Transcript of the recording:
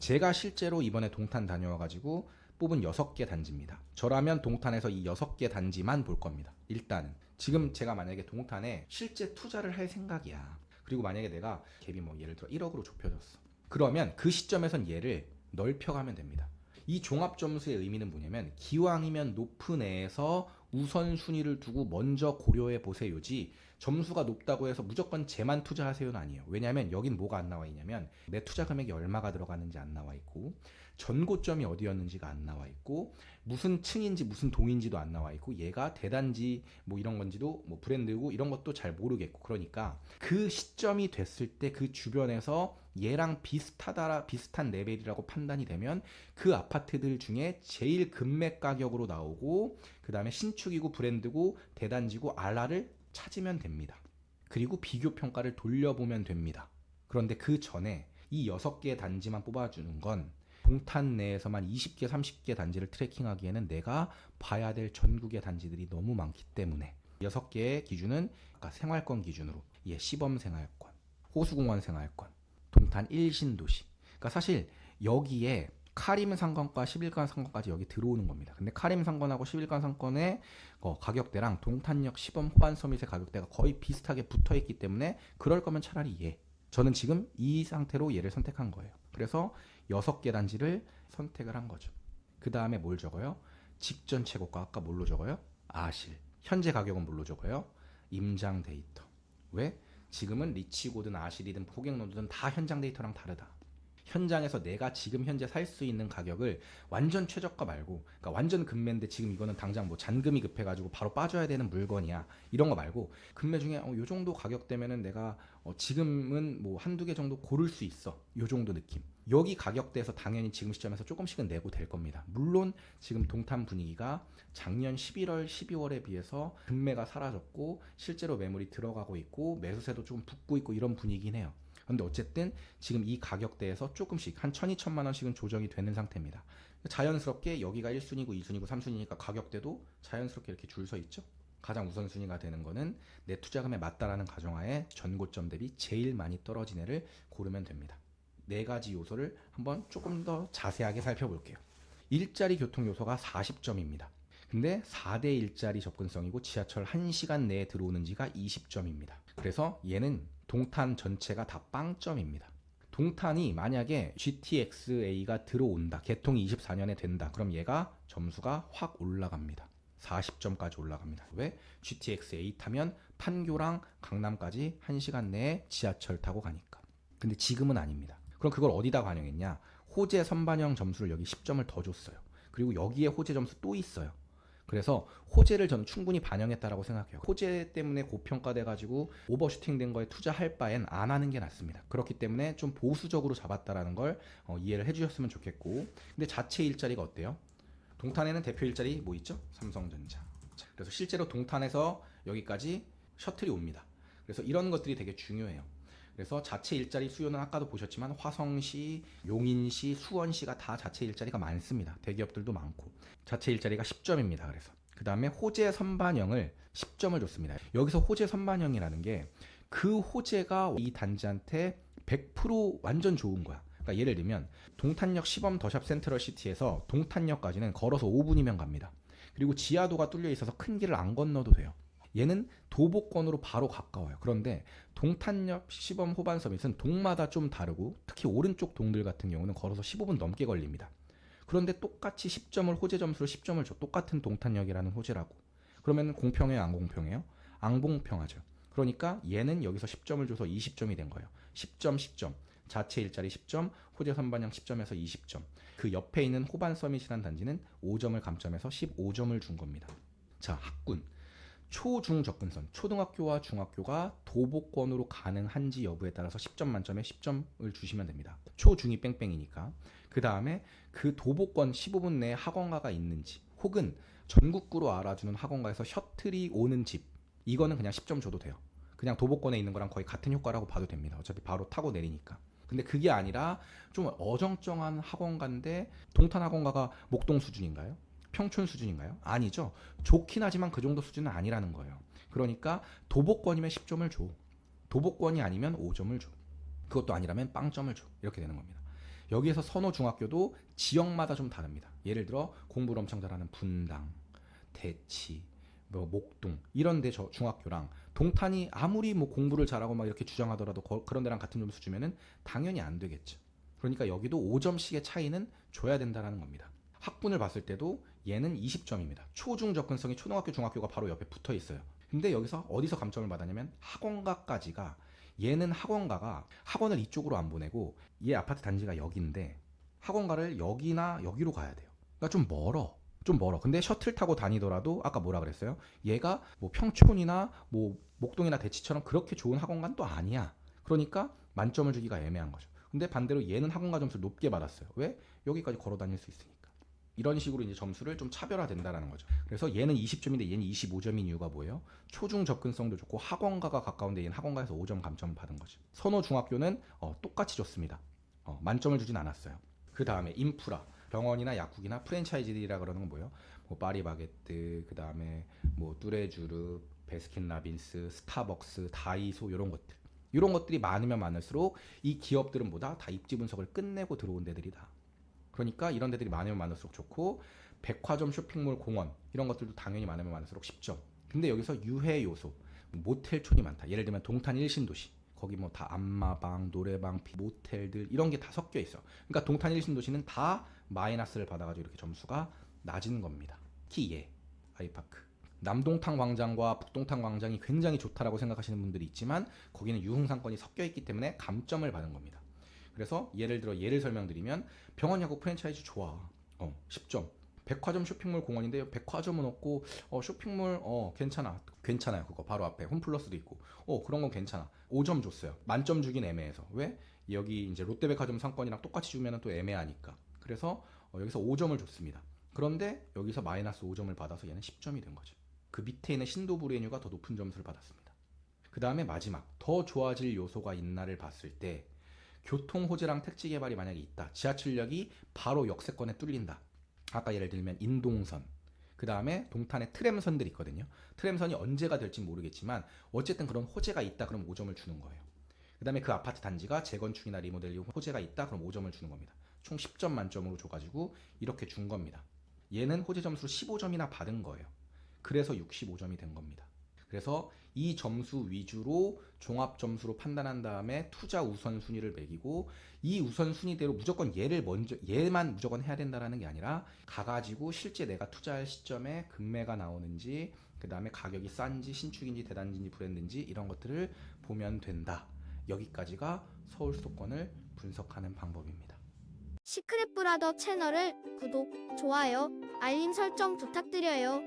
제가 실제로 이번에 동탄 다녀와가지고 뽑은 6개 단지입니다. 저라면 동탄에서 이 6개 단지만 볼 겁니다. 일단은 지금 제가 만약에 동탄에 실제 투자를 할 생각이야. 그리고 만약에 내가 갭이 뭐 예를 들어 1억으로 좁혀졌어. 그러면 그 시점에선 얘를 넓혀가면 됩니다. 이 종합점수의 의미는 뭐냐면 기왕이면 높은 애에서 우선순위를 두고 먼저 고려해 보세요지, 점수가 높다고 해서 무조건 쟤만 투자하세요는 아니에요. 왜냐하면 여긴 뭐가 안 나와 있냐면 내 투자 금액이 얼마가 들어가는지 안 나와 있고, 전고점이 어디였는지가 안 나와 있고, 무슨 층인지 무슨 동인지도 안 나와 있고, 얘가 대단지 뭐 이런 건지도 뭐 브랜드고 이런 것도 잘 모르겠고, 그러니까 그 시점이 됐을 때 그 주변에서 얘랑 비슷한 레벨이라고 판단이 되면 그 아파트들 중에 제일 금매 가격으로 나오고, 그 다음에 신축이고 브랜드고 대단지고 알라를 찾으면 됩니다. 그리고 비교 평가를 돌려보면 됩니다. 그런데 그 전에 이 6개 단지만 뽑아주는 건 동탄 내에서만 20개, 30개 단지를 트래킹하기에는 내가 봐야 될 전국의 단지들이 너무 많기 때문에 6개의 기준은 아까 생활권 기준으로 시범 생활권, 호수공원 생활권, 동탄 1신도시. 그러니까 사실 여기에 카림 상권과 11간 상권까지 여기 들어오는 겁니다. 근데 카림 상권하고 11간 상권의 가격대랑 동탄역 시범 호반 서밋의 가격대가 거의 비슷하게 붙어 있기 때문에 그럴 거면 차라리 얘. 저는 지금 이 상태로 얘를 선택한 거예요. 그래서 6개 단지를 선택을 한 거죠. 그 다음에 뭘 적어요? 직전 최고가 아까 뭘로 적어요? 아실. 현재 가격은 뭘로 적어요? 임장 데이터. 왜? 지금은 리치고든 아실이든 포객노드든 다 현장 데이터랑 다르다. 현장에서 내가 지금 현재 살 수 있는 가격을 완전 최저가 말고, 그러니까 완전 금매인데 지금 이거는 당장 뭐 잔금이 급해가지고 바로 빠져야 되는 물건이야, 이런 거 말고 금매 중에 요 정도 가격대면은 내가 지금은 뭐 한두 개 정도 고를 수 있어, 요 정도 느낌. 여기 가격대에서 당연히 지금 시점에서 조금씩은 내고 될 겁니다. 물론 지금 동탄 분위기가 작년 11월, 12월에 비해서 금매가 사라졌고 실제로 매물이 들어가고 있고 매수세도 조금 붙고 있고 이런 분위기긴 해요. 근데 어쨌든 지금 이 가격대에서 조금씩 한 1,200만 원씩은 조정이 되는 상태입니다. 자연스럽게 여기가 1순위고 2순위고 3순위니까 가격대도 자연스럽게 이렇게 줄 서 있죠. 가장 우선순위가 되는 거는 내 투자금에 맞다라는 가정하에 전고점 대비 제일 많이 떨어진 애를 고르면 됩니다. 4가지 요소를 한번 조금 더 자세하게 살펴볼게요. 일자리 교통 요소가 40점입니다. 근데 4대 일자리 접근성이고 지하철 1시간 내에 들어오는지가 20점입니다. 그래서 얘는 동탄 전체가 다 빵점입니다. 동탄이 만약에 GTX-A가 들어온다, 개통이 24년에 된다, 그럼 얘가 점수가 확 올라갑니다. 40점까지 올라갑니다. 왜? GTX-A 타면 판교랑 강남까지 1시간 내에 지하철 타고 가니까. 근데 지금은 아닙니다. 그럼 그걸 어디다 반영했냐? 호재 선반영 점수를 여기 10점을 더 줬어요. 그리고 여기에 호재 점수 또 있어요. 그래서 호재를 저는 충분히 반영했다라고 생각해요. 호재 때문에 고평가돼가지고 오버슈팅 된 거에 투자할 바엔 안 하는 게 낫습니다. 그렇기 때문에 좀 보수적으로 잡았다라는 걸 이해를 해주셨으면 좋겠고, 근데 자체 일자리가 어때요? 동탄에는 대표 일자리 뭐 있죠? 삼성전자. 그래서 실제로 동탄에서 여기까지 셔틀이 옵니다. 그래서 이런 것들이 되게 중요해요. 그래서 자체 일자리 수요는 아까도 보셨지만 화성시, 용인시, 수원시가 다 자체 일자리가 많습니다. 대기업들도 많고. 자체 일자리가 10점입니다. 그래서 그 다음에 호재 선반영을 10점을 줬습니다. 여기서 호재 선반영이라는 게 그 호재가 이 단지한테 100% 완전 좋은 거야. 그러니까 예를 들면 동탄역 시범 더샵 센트럴시티에서 동탄역까지는 걸어서 5분이면 갑니다. 그리고 지하도가 뚫려 있어서 큰 길을 안 건너도 돼요. 얘는 도보권으로 바로 가까워요. 그런데 동탄역 시범 호반 서밋은 동마다 좀 다르고 특히 오른쪽 동들 같은 경우는 걸어서 15분 넘게 걸립니다. 그런데 똑같이 10점을 호재 점수로 10점을 줘. 똑같은 동탄역이라는 호재라고. 그러면 공평해요, 안 공평해요? 안 공평하죠. 그러니까 얘는 여기서 10점을 줘서 20점이 된 거예요. 10점, 10점. 자체 일자리 10점, 호재 선반영 10점에서 20점. 그 옆에 있는 호반 서밋이라는 단지는 5점을 감점해서 15점을 준 겁니다. 자, 학군. 초중 접근선, 초등학교와 중학교가 도보권으로 가능한지 여부에 따라서 10점 만점에 10점을 주시면 됩니다. 초중이 뺑뺑이니까. 그 다음에 그 도보권 15분 내에 학원가가 있는지, 혹은 전국구로 알아주는 학원가에서 셔틀이 오는 집, 이거는 그냥 10점 줘도 돼요. 그냥 도보권에 있는 거랑 거의 같은 효과라고 봐도 됩니다. 어차피 바로 타고 내리니까. 근데 그게 아니라 좀 어정쩡한 학원가인데 동탄 학원가가 목동 수준인가요? 평촌 수준인가요? 아니죠. 좋긴 하지만 그 정도 수준은 아니라는 거예요. 그러니까 도보권이면 10점을 줘. 도보권이 아니면 5점을 줘. 그것도 아니라면 빵점을 줘. 이렇게 되는 겁니다. 여기에서 선호중학교도 지역마다 좀 다릅니다. 예를 들어 공부를 엄청 잘하는 분당, 대치, 뭐 목동 이런 데 중학교랑 동탄이 아무리 뭐 공부를 잘하고 막 이렇게 주장하더라도 그런 데랑 같은 점수 주면은 당연히 안 되겠죠. 그러니까 여기도 5점씩의 차이는 줘야 된다는 겁니다. 학분을 봤을 때도 얘는 20점입니다. 초중 접근성이 초등학교, 중학교가 바로 옆에 붙어 있어요. 근데 여기서 어디서 감점을 받았냐면 학원가까지가, 얘는 학원가가 학원을 이쪽으로 안 보내고 얘 아파트 단지가 여기인데 학원가를 여기나 여기로 가야 돼요. 그러니까 좀 멀어. 좀 멀어. 근데 셔틀 타고 다니더라도 아까 뭐라 그랬어요? 얘가 뭐 평촌이나 뭐 목동이나 대치처럼 그렇게 좋은 학원가는 또 아니야. 그러니까 만점을 주기가 애매한 거죠. 근데 반대로 얘는 학원가 점수를 높게 받았어요. 왜? 여기까지 걸어 다닐 수 있으니까. 이런 식으로 이제 점수를 좀 차별화된다라는 거죠. 그래서 얘는 20점인데 얘는 25점인 이유가 뭐예요? 초중 접근성도 좋고 학원가가 가까운데 얘는 학원가에서 5점 감점을 받은 거죠. 선호중학교는 똑같이 줬습니다. 만점을 주진 않았어요. 그 다음에 인프라, 병원이나 약국이나 프랜차이즈들이라 그러는 건 뭐예요? 뭐 파리바게뜨, 그 다음에 뭐 뚜레쥬르, 베스킨라빈스, 스타벅스, 다이소 이런 것들. 이런 것들이 많으면 많을수록 이 기업들은 뭐다? 다 입지 분석을 끝내고 들어온 데들이다. 그러니까 이런 데들이 많으면 많을수록 좋고, 백화점, 쇼핑몰, 공원 이런 것들도 당연히 많으면 많을수록 10점. 근데 여기서 유해 요소, 모텔촌이 많다. 예를 들면 동탄 1신도시, 거기 뭐 다 안마방, 노래방, 모텔들 이런 게 다 섞여 있어. 그러니까 동탄 1신도시는 다 마이너스를 받아가지고 이렇게 점수가 낮은 겁니다. 특히 얘 아이파크, 남동탄 광장과 북동탄 광장이 굉장히 좋다라고 생각하시는 분들이 있지만 거기는 유흥상권이 섞여 있기 때문에 감점을 받은 겁니다. 그래서 예를 들어 예를 설명드리면 병원, 약국, 프랜차이즈 좋아. 10점. 백화점, 쇼핑몰, 공원인데 백화점은 없고 쇼핑몰 괜찮아요. 그거 바로 앞에 홈플러스도 있고 그런 건 괜찮아. 5점 줬어요. 만점 주긴 애매해서. 왜? 여기 이제 롯데백화점 상권이랑 똑같이 주면 또 애매하니까. 그래서 여기서 5점을 줬습니다. 그런데 여기서 마이너스 5점을 받아서 얘는 10점이 된 거죠. 그 밑에 있는 신도브레뉴가 더 높은 점수를 받았습니다. 그 다음에 마지막, 더 좋아질 요소가 있나를 봤을 때 교통 호재랑 택지 개발이 만약에 있다. 지하철역이 바로 역세권에 뚫린다. 아까 예를 들면 인동선, 그 다음에 동탄에 트램선들이 있거든요. 트램선이 언제가 될지 모르겠지만 어쨌든 그런 호재가 있다. 그럼 5점을 주는 거예요. 그 다음에 그 아파트 단지가 재건축이나 리모델링 호재가 있다. 그럼 5점을 주는 겁니다. 총 10점 만점으로 줘가지고 이렇게 준 겁니다. 얘는 호재 점수로 15점이나 받은 거예요. 그래서 65점이 된 겁니다. 그래서 이 점수 위주로 종합 점수로 판단한 다음에 투자 우선순위를 매기고, 이 우선순위대로 무조건 얘만 무조건 해야 된다라는 게 아니라 가가지고 실제 내가 투자할 시점에 금매가 나오는지, 그 다음에 가격이 싼지 신축인지 대단지인지 브랜드인지 이런 것들을 보면 된다. 여기까지가 서울 수도권을 분석하는 방법입니다. 시크릿 브라더 채널을 구독, 좋아요, 알림 설정 부탁드려요.